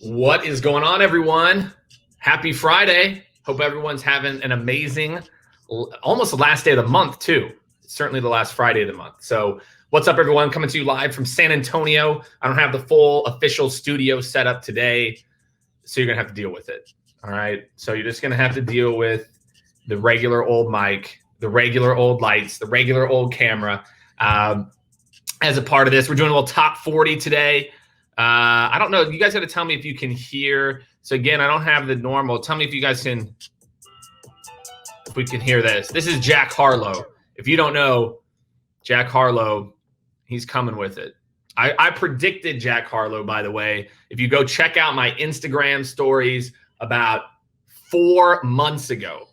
What is going on, everyone? Happy Friday. Hope everyone's having an amazing, almost the last day of the month, too. Certainly the last Friday of the month. So what's up, everyone? Coming to you live from San Antonio. I don't have the full official studio set up today, so you're going to have to deal with it. All right? So you're just going to have to deal with the regular old mic, the regular old lights, the regular old camera. As a part of this, we're doing a little top 40 today. I don't know. You guys got to tell me if you can hear. So again, I don't have the normal. Tell me if you guys can, if we can hear this. This is Jack Harlow. If you don't know, Jack Harlow, he's coming with it. I predicted Jack Harlow, by the way. If you go check out my Instagram stories about 4 months ago,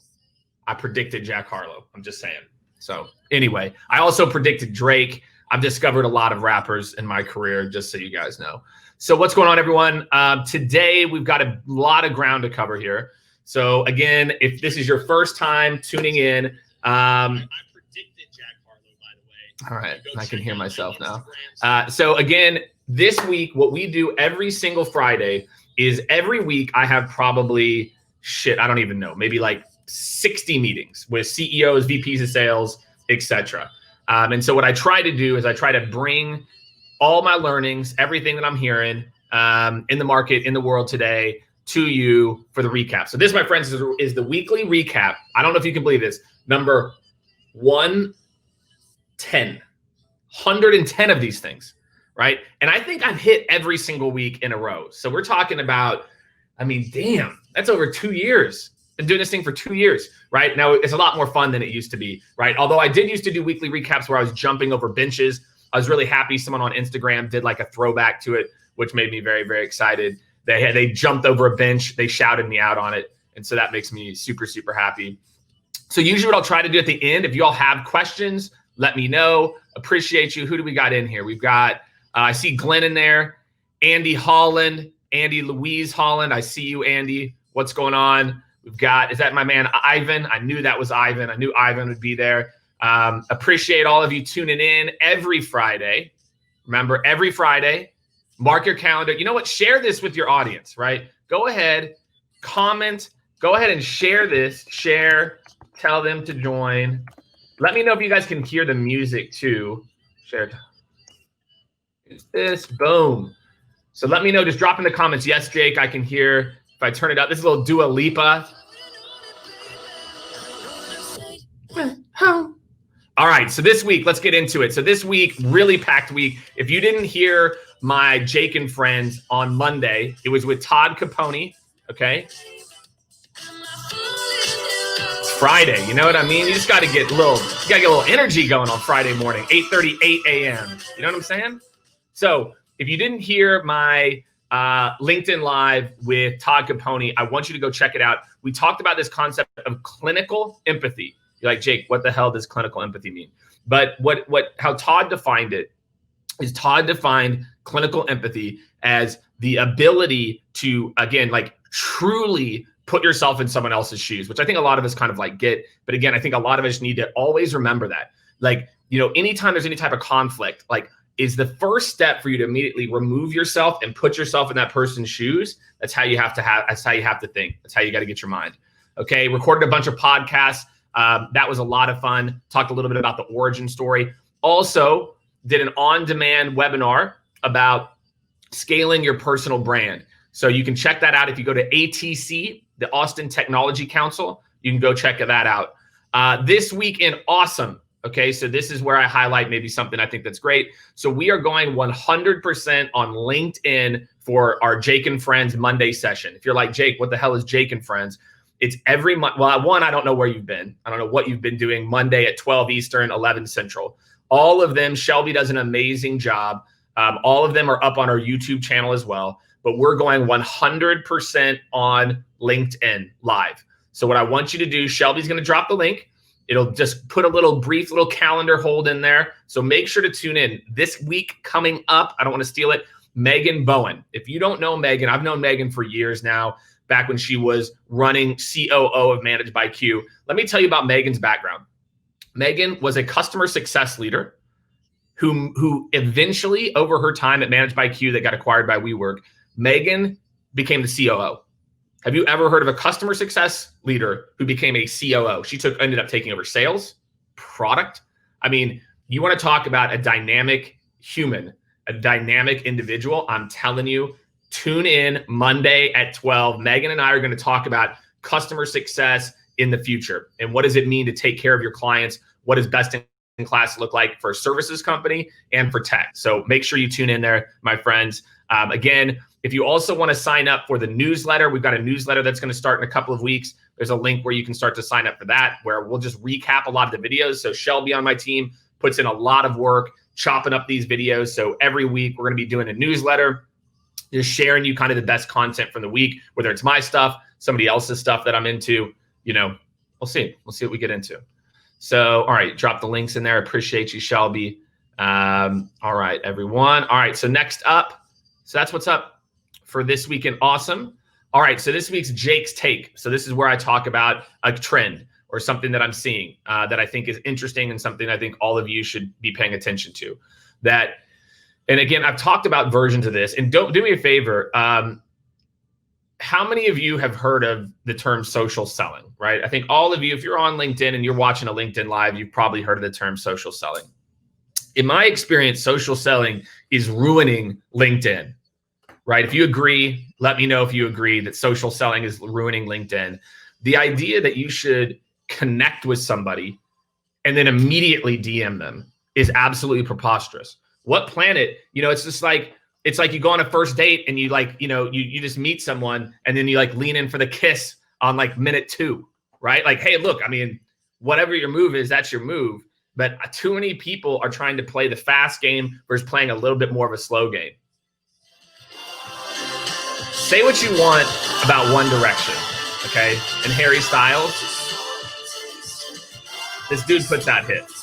I predicted Jack Harlow. I'm just saying. So anyway, I also predicted Drake. I've discovered a lot of rappers in my career, just so you guys know. So what's going on, everyone? Today, we've got a lot of ground to cover here. So again, if this is your first time tuning in, I predicted Jack Harlow, by the way. All right, I can hear myself now. So again, this week, what we do every single Friday is every week I have probably, I don't even know, maybe like 60 meetings with CEOs, VPs of sales, etc. And so what I try to do is I try to bring all my learnings, everything that I'm hearing in the market, in the world today, to you for the recap. So this, my friends, is the weekly recap. I don't know if you can believe this. Number 110 of these things, right? And I think I've hit every single week in a row. So we're talking about, I mean, damn, that's over 2 years. Been doing this thing for 2 years, right? Now it's a lot more fun than it used to be, right? Although I did used to do weekly recaps where I was jumping over benches. I was really happy someone on Instagram did like a throwback to it, which made me very, very excited. They jumped over a bench. They shouted me out on it. And so that makes me super, super happy. So usually what I'll try to do at the end, if you all have questions, let me know. Appreciate you. Who do we got in here? We've got, I see Glenn in there, Andy Holland, Andy Louise Holland. I see you, Andy. What's going on? We've got, is that my man, Ivan? I knew that was Ivan. I knew Ivan would be there. Appreciate all of you tuning in every Friday. Remember, every Friday, mark your calendar. You know what? Share this with your audience, right? Go ahead, comment. Go ahead and share this. Share, tell them to join. Let me know if you guys can hear the music too. Share. Is this? Boom. So let me know. Just drop in the comments. Yes, Jake, I can hear. If I turn it up, this is a little Dua Lipa. All right, so this week, let's get into it. So this week, really packed week. If you didn't hear my Jake and Friends on Monday, it was with Todd Capone, okay? It's Friday, you know what I mean? You just got to get a little energy going on Friday morning, 8:38 a.m. You know what I'm saying? So if you didn't hear my LinkedIn Live with Todd Capone, I want you to go check it out. We talked about this concept of clinical empathy. You're like, Jake, what the hell does clinical empathy mean? But how Todd defined it is Todd defined clinical empathy as the ability to, again, like truly put yourself in someone else's shoes, which I think a lot of us kind of like get. But again, I think a lot of us need to always remember that. Like, you know, anytime there's any type of conflict, like, is the first step for you to immediately remove yourself and put yourself in that person's shoes. That's how you have to think. That's how you got to get your mind. Okay. Recorded a bunch of podcasts. That was a lot of fun. Talked a little bit about the origin story. Also did an on-demand webinar about scaling your personal brand. So you can check that out. If you go to ATC, the Austin Technology Council, you can go check that out. This week in Awesome. Okay, so this is where I highlight maybe something I think that's great. So we are going 100% on LinkedIn for our Jake and Friends Monday session. If you're like, Jake, what the hell is Jake and Friends? It's every month. Well, one, I don't know where you've been. I don't know what you've been doing Monday at 12 Eastern, 11 Central. All of them, Shelby does an amazing job. All of them are up on our YouTube channel as well. But we're going 100% on LinkedIn Live. So what I want you to do, Shelby's going to drop the link. It'll just put a brief little calendar hold in there. So make sure to tune in. This week coming up, I don't want to steal it, Megan Bowen. If you don't know Megan, I've known Megan for years now, back when she was running COO of Managed by Q. Let me tell you about Megan's background. Megan was a customer success leader who eventually, over her time at Managed by Q that got acquired by WeWork, Megan became the COO? Have you ever heard of a customer success leader who became a COO? She ended up taking over sales, product. I mean, you want to talk about a dynamic human, a dynamic individual. I'm telling you, tune in Monday at 12. Megan and I are going to talk about customer success in the future. And what does it mean to take care of your clients? What does best in class look like for a services company and for tech? So make sure you tune in there, my friends. Again, if you also want to sign up for the newsletter, we've got a newsletter that's going to start in a couple of weeks. There's a link where you can start to sign up for that, where we'll just recap a lot of the videos. So Shelby on my team puts in a lot of work chopping up these videos. So every week we're going to be doing a newsletter, just sharing you kind of the best content from the week, whether it's my stuff, somebody else's stuff that I'm into. We'll see. We'll see what we get into. So, all right, drop the links in there. Appreciate you, Shelby. All right, everyone. All right, so next up, so that's what's up for this week in Awesome. All right, so this week's Jake's Take. So this is where I talk about a trend or something that I'm seeing that I think is interesting and something I think all of you should be paying attention to. And again, I've talked about versions of this. And don't do me a favor. How many of you have heard of the term social selling, right? I think all of you, if you're on LinkedIn and you're watching a LinkedIn Live, you've probably heard of the term social selling. In my experience, social selling is ruining LinkedIn, right? If you agree, let me know if you agree that social selling is ruining LinkedIn. The idea that you should connect with somebody and then immediately DM them is absolutely preposterous. What planet, it's just like, it's like you go on a first date and you you just meet someone and then you lean in for the kiss on minute 2, right? Like, hey, look, I mean, whatever your move is, that's your move. But too many people are trying to play the fast game versus playing a little bit more of a slow game. Say what you want about One Direction, okay? And Harry Styles, this dude puts out hits.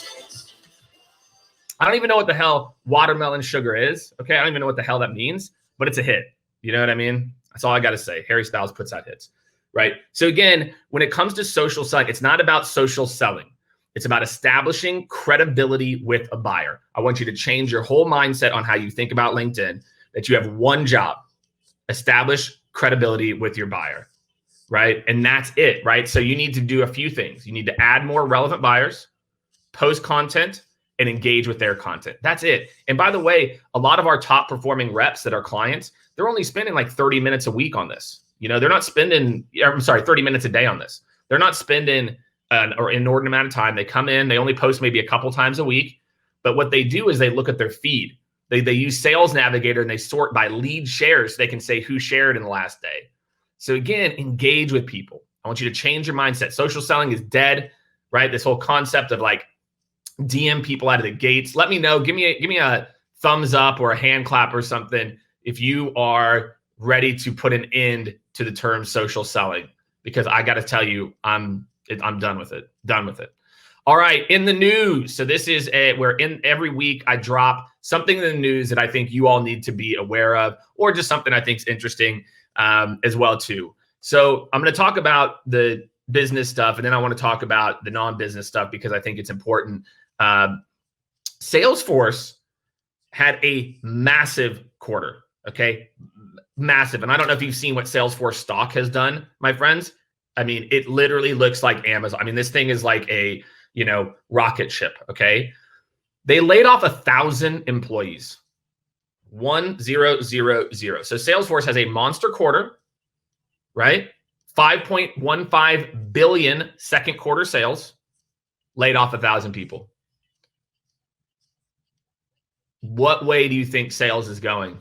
I don't even know what the hell watermelon sugar is. Okay, I don't even know what the hell that means, but it's a hit. You know what I mean? That's all I got to say. Harry Styles puts out hits, right? So again, when it comes to social selling, it's not about social selling. It's about establishing credibility with a buyer. I want you to change your whole mindset on how you think about LinkedIn, that you have one job, establish credibility with your buyer, right? And that's it, right? So you need to do a few things. You need to add more relevant buyers, post content, and engage with their content. That's it. And by the way, a lot of our top performing reps that are clients, they're only spending 30 minutes a week on this. They're not spending, 30 minutes a day on this. They're not spending an inordinate amount of time. They come in, they only post maybe a couple times a week. But what they do is they look at their feed. They use Sales Navigator and they sort by lead shares so they can say who shared in the last day. So again, engage with people. I want you to change your mindset. Social selling is dead, right? This whole concept of DM people out of the gates. Let me know. Give me a thumbs up or a hand clap or something if you are ready to put an end to the term social selling, because I got to tell you, I'm done with it. Done with it. All right, in the news. So this is where every week I drop something in the news that I think you all need to be aware of, or just something I think is interesting as well too. So I'm going to talk about the business stuff, and then I want to talk about the non-business stuff because I think it's important. Salesforce had a massive quarter, okay? Massive. And I don't know if you've seen what Salesforce stock has done, my friends. I mean, it literally looks like Amazon. I mean, this thing is like a, rocket ship, okay? They laid off 1,000 employees. 1,000. So Salesforce has a monster quarter, right? 5.15 billion second quarter sales, laid off 1,000 people. What way do you think sales is going?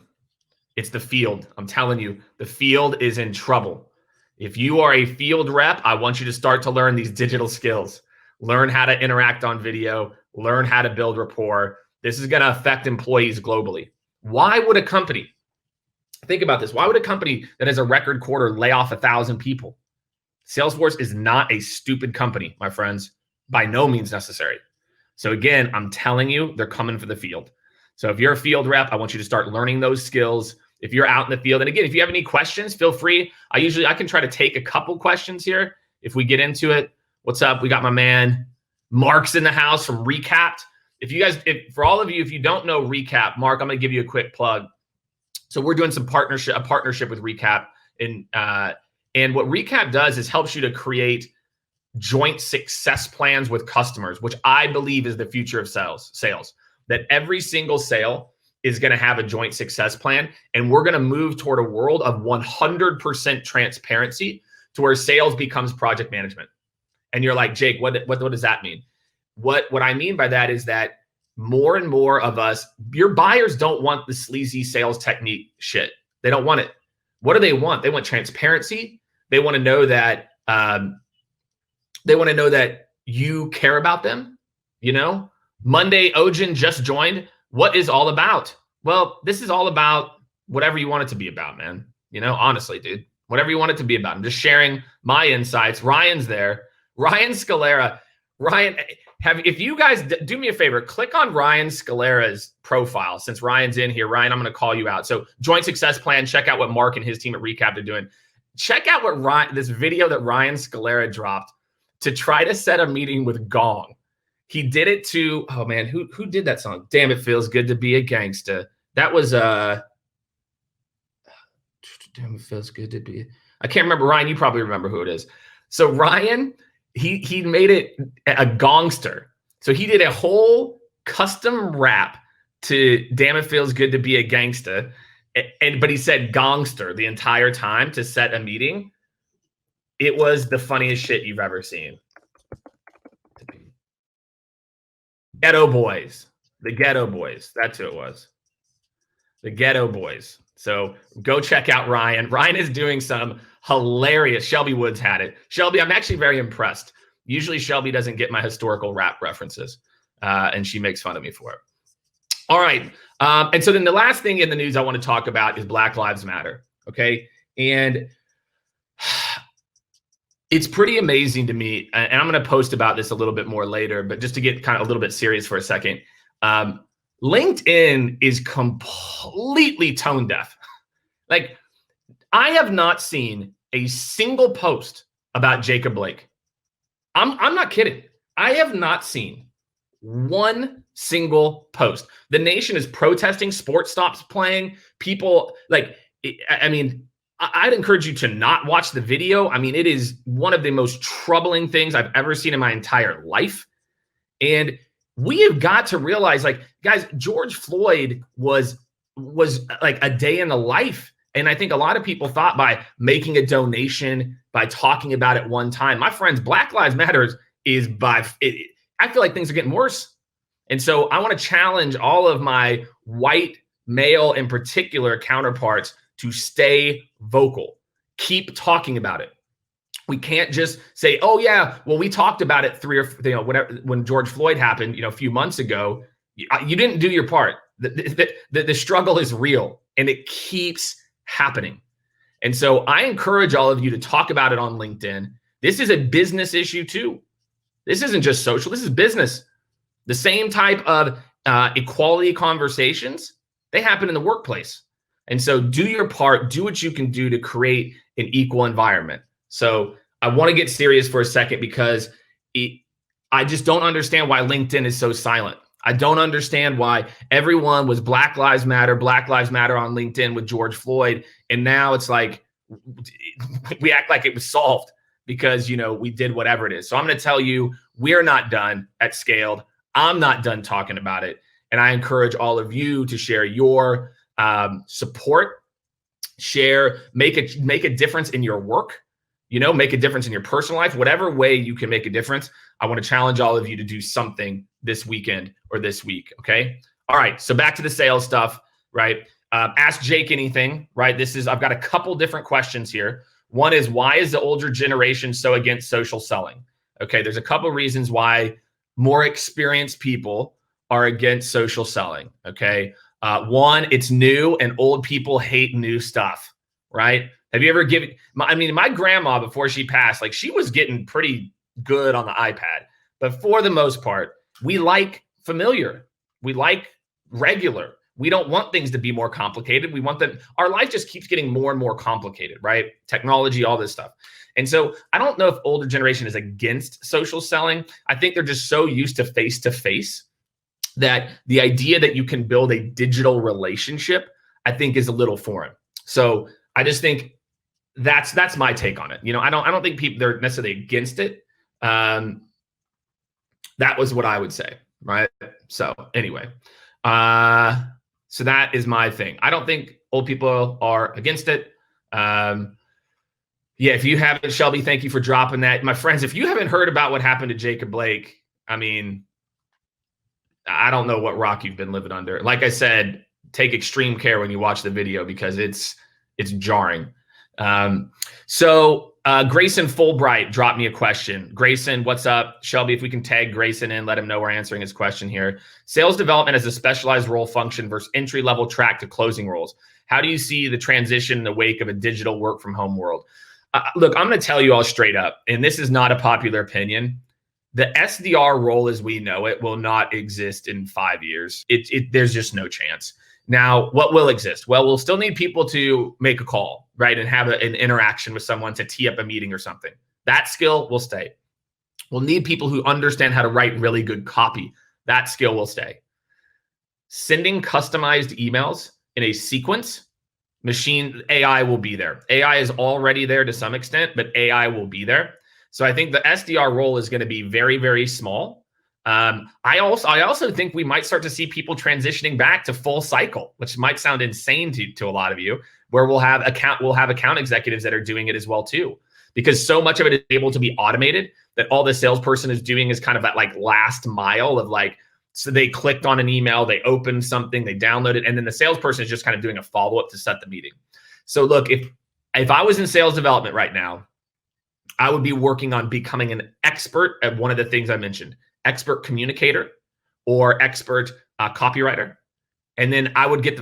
It's the field. I'm telling you, the field is in trouble. If you are a field rep, I want you to start to learn these digital skills. Learn how to interact on video. Learn how to build rapport. This is going to affect employees globally. Why would a company, think about this, why would a company that has a record quarter lay off 1,000 people? Salesforce is not a stupid company, my friends. By no means necessary. So again, I'm telling you, they're coming for the field. So if you're a field rep, I want you to start learning those skills. If you're out in the field, and again, if you have any questions, feel free. I can try to take a couple questions here if we get into it. What's up? We got my man Mark's in the house from Recapped. For all of you, if you don't know Recap, Mark, I'm going to give you a quick plug. So we're doing a partnership with Recap. And what Recap does is helps you to create joint success plans with customers, which I believe is the future of sales. That every single sale is going to have a joint success plan, and we're going to move toward a world of 100% transparency to where sales becomes project management. And you're like, Jake, what does that mean? What I mean by that is that more and more of us, your buyers don't want the sleazy sales technique shit. They don't want it. What do they want? They want transparency. They want to know that you care about them. You know, Monday, Ojin just joined. What is all about? Well, this is all about whatever you want it to be about, man. You know, honestly, dude, whatever you want it to be about. I'm just sharing my insights. Ryan's there. Ryan Scalera. Ryan, if you guys do me a favor, click on Ryan Scalera's profile. Since Ryan's in here, Ryan, I'm going to call you out. So joint success plan. Check out what Mark and his team at Recap are doing. Check out what this video that Ryan Scalera dropped to try to set a meeting with Gong. He did it to, oh man, who did that song? Damn, it feels good to be a gangsta. That was damn, it feels good to be. I can't remember. Ryan, you probably remember who it is. So Ryan, he made it a gongster. So he did a whole custom rap to Damn, It Feels Good to Be a Gangsta. But he said gongster the entire time to set a meeting. It was the funniest shit you've ever seen. Ghetto Boys. The Ghetto Boys. That's who it was. The Ghetto Boys. So go check out Ryan. Ryan is doing some hilarious. Shelby Woods had it. Shelby, I'm actually very impressed. Usually Shelby doesn't get my historical rap references, and she makes fun of me for it. All right. And so then the last thing in the news I want to talk about is Black Lives Matter. Okay. And it's pretty amazing to me, and I'm going to post about this a little bit more later, but just to get kind of a little bit serious for a second, LinkedIn is completely tone deaf. Like, I have not seen a single post about Jacob Blake. I'm not kidding. I have not seen one single post. The nation is protesting. Sports stops playing. People, like, I mean, I'd encourage you to not watch the video. I mean, it is one of the most troubling things I've ever seen in my entire life. And we have got to realize, like, guys, George Floyd was like a day in the life. And I think a lot of people thought by making a donation, by talking about it one time, my friends, Black Lives Matter is I feel like things are getting worse. And so I want to challenge all of my white male in particular counterparts to stay vocal. Keep talking about it. We can't just say, oh yeah, well, we talked about it whatever, when George Floyd happened, a few months ago. You didn't do your part. The struggle is real and it keeps happening. And so I encourage all of you to talk about it on LinkedIn. This is a business issue too. This isn't just social, this is business. The same type of equality conversations, they happen in the workplace. And so do your part, do what you can do to create an equal environment. So I want to get serious for a second because I just don't understand why LinkedIn is so silent. I don't understand why everyone was Black Lives Matter on LinkedIn with George Floyd. And now it's like, we act like it was solved because, we did whatever it is. So I'm going to tell you, we're not done at Skaled. I'm not done talking about it. And I encourage all of you to share your support, make a difference in your work, make a difference in your personal life, whatever way you can make a difference. I want to challenge all of you to do something this weekend or this week. Okay. All right. So back to the sales stuff, right? Ask Jake anything, right? I've got a couple different questions here. One is, why is the older generation so against social selling? Okay. There's a couple reasons why more experienced people are against social selling. Okay. One, it's new and old people hate new stuff, right? Have you ever given, my grandma, before she passed, like, she was getting pretty good on the iPad, but for the most part, we like familiar. We like regular. We don't want things to be more complicated. We want that our life just keeps getting more and more complicated, right? Technology, all this stuff. And so I don't know if older generation is against social selling. I think they're just so used to face-to-face that the idea that you can build a digital relationship, I think, is a little foreign. So I just think that's my take on it. I don't think people they're necessarily against it. That was what I would say, right? So anyway, so that is my thing. I don't think old people are against it. Yeah, if you haven't, Shelby, thank you for dropping that. My friends, if you haven't heard about what happened to Jacob Blake, I mean, I don't know what rock you've been living under. Like I said, take extreme care when you watch the video because it's jarring. So Grayson Fulbright dropped me a question. Grayson, what's up? Shelby, if we can tag Grayson in, let him know we're answering his question here. Sales development as a specialized role function versus entry-level track to closing roles. How do you see the transition in the wake of a digital work from home world? Look, I'm going to tell you all straight up, and this is not a popular opinion. The SDR role as we know it will not exist in 5 years. There's just no chance. Now, what will exist? Well, we'll still need people to make a call, right? And have an interaction with someone to tee up a meeting or something. That skill will stay. We'll need people who understand how to write really good copy. That skill will stay. Sending customized emails in a sequence, AI will be there. AI is already there to some extent, but AI will be there. So I think the SDR role is going to be very, very small. I also think we might start to see people transitioning back to full cycle, which might sound insane to a lot of you, where we'll have account executives that are doing it as well too, because so much of it is able to be automated that all the salesperson is doing is kind of that like last mile of like, so they clicked on an email, they opened something, they downloaded, and then the salesperson is just kind of doing a follow-up to set the meeting. So look, if I was in sales development right now, I would be working on becoming an expert at one of the things I mentioned, expert communicator or expert copywriter. And then I would get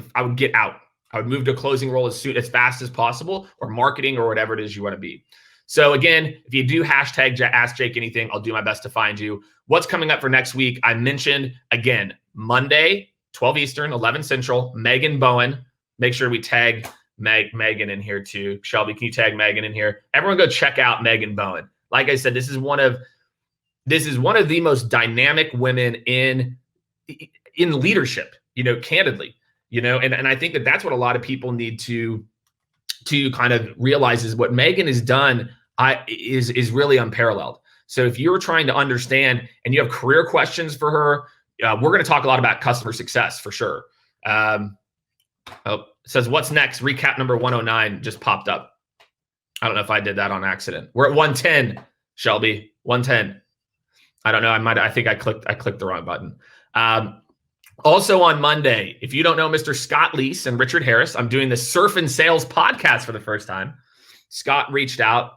out. I would move to a closing role as fast as possible, or marketing or whatever it is you want to be. So again, if you do hashtag Ask Jake Anything, I'll do my best to find you. What's coming up for next week? I mentioned, again, Monday, 12 Eastern, 11 Central, Megan Bowen. Make sure we tag Megan in here too. Shelby, can you tag Megan in here? Everyone go check out Megan Bowen. Like I said, this is one of the most dynamic women in leadership, candidly, and I think that's what a lot of people need to kind of realize is what Megan has done is really unparalleled. So if you're trying to understand and you have career questions for her, we're going to talk a lot about customer success for sure. It says, what's next? Recap number 109 just popped up. I don't know if I did that on accident. We're at 110, Shelby, 110. I don't know. I think I clicked the wrong button. Also on Monday, if you don't know Mr. Scott Leese and Richard Harris, I'm doing the Surf and Sales podcast for the first time. Scott reached out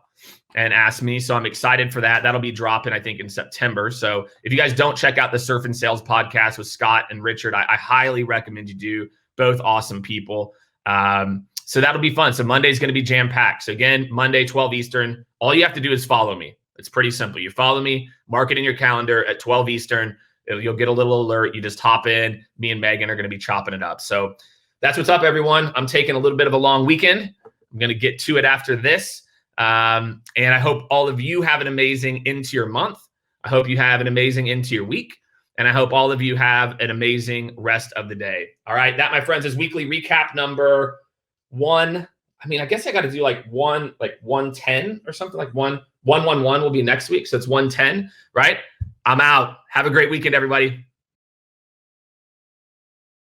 and asked me, so I'm excited for that. That'll be dropping, I think, in September. So if you guys don't check out the Surf and Sales podcast with Scott and Richard, I highly recommend you do. Both awesome people. So that'll be fun. So Monday's going to be jam-packed. So again, Monday, 12 Eastern. All you have to do is follow me. It's pretty simple. You follow me, mark it in your calendar at 12 Eastern. You'll get a little alert. You just hop in. Me and Megan are going to be chopping it up. So that's what's up, everyone. I'm taking a little bit of a long weekend. I'm going to get to it after this. And I hope all of you have an amazing end to your month. I hope you have an amazing end to your week. And I hope all of you have an amazing rest of the day. All right. That, my friends, is weekly recap number 1. I mean, I guess I got to do like 110 or something, like 111 will be next week. So it's 110, right? I'm out. Have a great weekend, everybody.